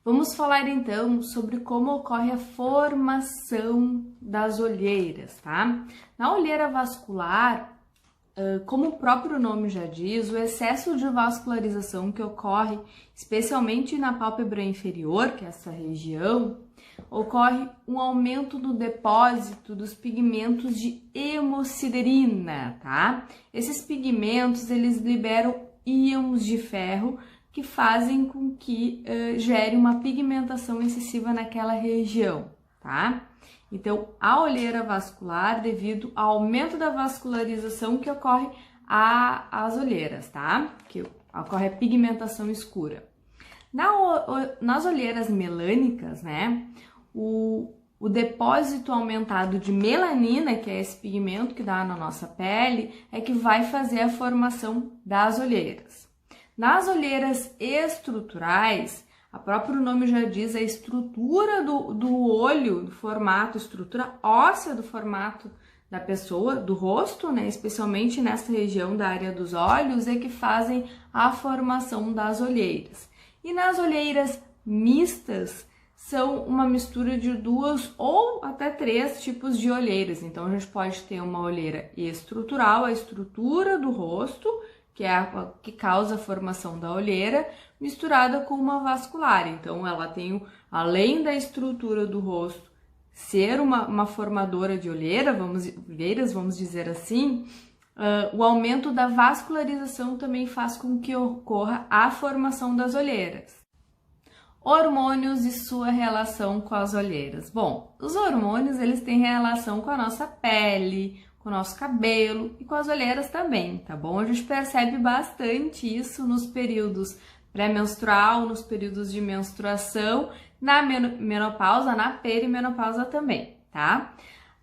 Vamos falar então sobre como ocorre a formação das olheiras, tá? Na olheira vascular, como o próprio nome já diz, o excesso de vascularização que ocorre especialmente na pálpebra inferior, que é essa região, ocorre um aumento do depósito dos pigmentos de hemosiderina, tá? Esses pigmentos, eles liberam íons de ferro que fazem com que gere uma pigmentação excessiva naquela região, tá? Então, a olheira vascular, devido ao aumento da vascularização que ocorre às olheiras, tá? Que ocorre a pigmentação escura. Nas olheiras melânicas, né? O depósito aumentado de melanina, que é esse pigmento que dá na nossa pele, é que vai fazer a formação das olheiras. Nas olheiras estruturais, o próprio nome já diz, a estrutura do olho, do formato, estrutura óssea do formato da pessoa, do rosto, né, especialmente nessa região da área dos olhos, é que fazem a formação das olheiras. E nas olheiras mistas, são uma mistura de 2 ou até 3 tipos de olheiras. Então, a gente pode ter uma olheira estrutural, a estrutura do rosto, que é a que causa a formação da olheira, misturada com uma vascular. Então, ela tem, além da estrutura do rosto ser uma formadora de olheiras, vamos dizer assim, o aumento da vascularização também faz com que ocorra a formação das olheiras. Hormônios e sua relação com as olheiras. Bom, os hormônios, eles têm relação com a nossa pele, com o nosso cabelo e com as olheiras também, tá bom? A gente percebe bastante isso nos períodos pré-menstrual, nos períodos de menstruação, na menopausa, na perimenopausa também, tá?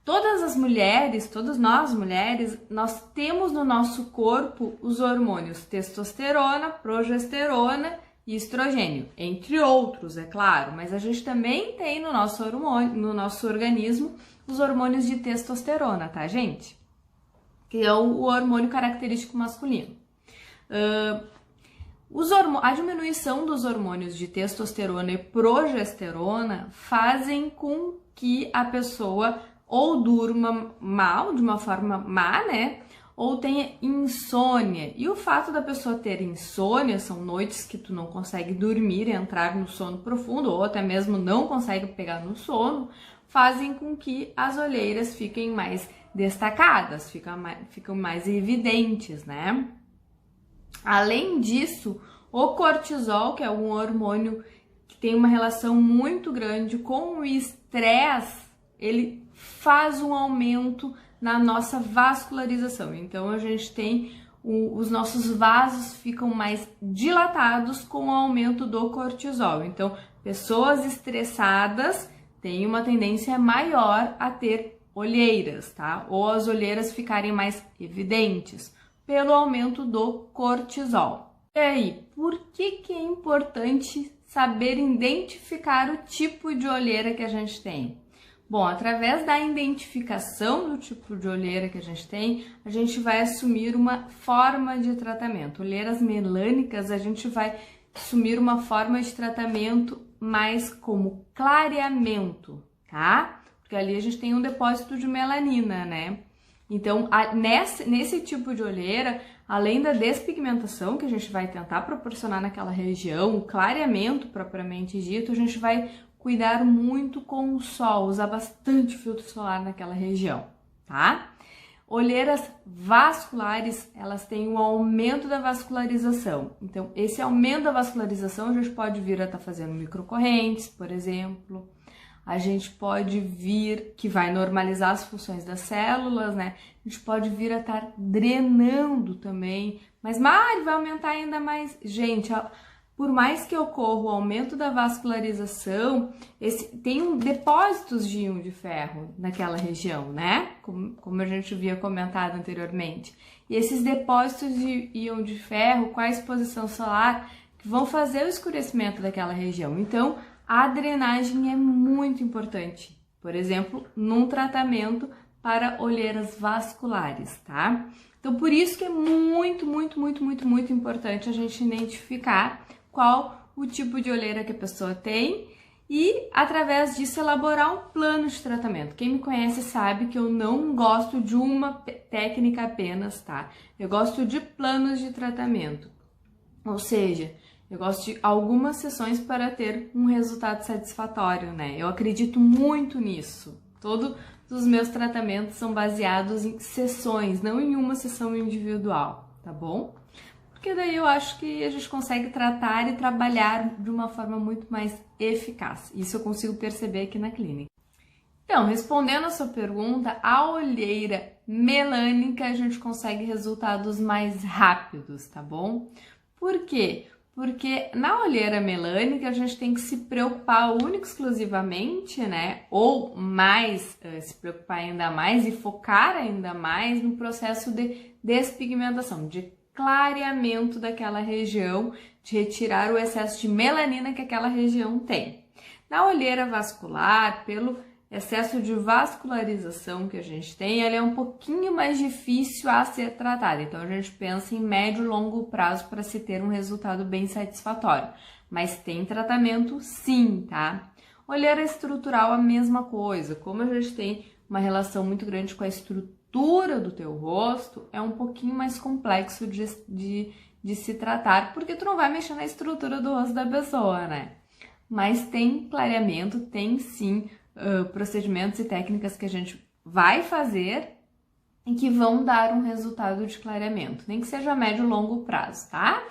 Todas as mulheres, todas nós mulheres, nós temos no nosso corpo os hormônios testosterona, progesterona e estrogênio, entre outros, é claro, mas a gente também tem no nosso organismo os hormônios de testosterona, tá, gente? Que é o hormônio característico masculino. A diminuição dos hormônios de testosterona e progesterona fazem com que a pessoa ou durma mal, de uma forma má, né? Ou tenha insônia. E o fato da pessoa ter insônia, são noites que tu não consegue dormir, entrar no sono profundo, ou até mesmo não consegue pegar no sono, fazem com que as olheiras fiquem mais destacadas, ficam mais evidentes, né? Além disso, o cortisol, que é um hormônio que tem uma relação muito grande com o estresse, ele faz um aumento na nossa vascularização. Então, a gente tem os nossos vasos ficam mais dilatados com o aumento do cortisol. Então, pessoas estressadas têm uma tendência maior a ter olheiras, tá? Ou as olheiras ficarem mais evidentes pelo aumento do cortisol. E aí, por que é importante saber identificar o tipo de olheira que a gente tem? Bom, através da identificação do tipo de olheira que a gente vai assumir uma forma de tratamento. Olheiras melânicas, a gente vai assumir uma forma de tratamento mais como clareamento, tá? Porque ali a gente tem um depósito de melanina, né? Então, nesse tipo de olheira, além da despigmentação que a gente vai tentar proporcionar naquela região, o clareamento propriamente dito, a gente vai cuidar muito com o sol, usar bastante filtro solar naquela região, tá? Olheiras vasculares, elas têm um aumento da vascularização. Então, esse aumento da vascularização, a gente pode vir a estar fazendo microcorrentes, por exemplo. A gente pode vir, que vai normalizar as funções das células, né? A gente pode vir a estar drenando também. Mas, Mari, vai aumentar ainda mais. Gente, por mais que ocorra o aumento da vascularização, tem depósitos de íon de ferro naquela região, né? Como a gente havia comentado anteriormente. E esses depósitos de íon de ferro com a exposição solar que vão fazer o escurecimento daquela região. Então, a drenagem é muito importante. Por exemplo, num tratamento para olheiras vasculares, tá? Então, por isso que é muito importante a gente identificar qual o tipo de olheira que a pessoa tem e, através disso, elaborar um plano de tratamento. Quem me conhece sabe que eu não gosto de uma técnica apenas, tá? Eu gosto de planos de tratamento. Ou seja, eu gosto de algumas sessões para ter um resultado satisfatório, né? Eu acredito muito nisso. Todos os meus tratamentos são baseados em sessões, não em uma sessão individual, tá bom? Porque daí eu acho que a gente consegue tratar e trabalhar de uma forma muito mais eficaz. Isso eu consigo perceber aqui na clínica. Então, respondendo a sua pergunta, a olheira melânica a gente consegue resultados mais rápidos, tá bom? Por quê? Porque na olheira melânica a gente tem que se preocupar única e exclusivamente, né? Ou mais, se preocupar ainda mais e focar ainda mais no processo de despigmentação, de clareamento daquela região, de retirar o excesso de melanina que aquela região tem. Na olheira vascular, pelo excesso de vascularização que a gente tem, ela é um pouquinho mais difícil a ser tratada. Então, a gente pensa em médio e longo prazo para se ter um resultado bem satisfatório. Mas tem tratamento sim, tá? Olheira estrutural, a mesma coisa. Como a gente tem uma relação muito grande com a estrutura do teu rosto, é um pouquinho mais complexo de se tratar, porque tu não vai mexer na estrutura do rosto da pessoa, né? Mas tem clareamento, tem sim procedimentos e técnicas que a gente vai fazer e que vão dar um resultado de clareamento, nem que seja a médio e longo prazo, tá?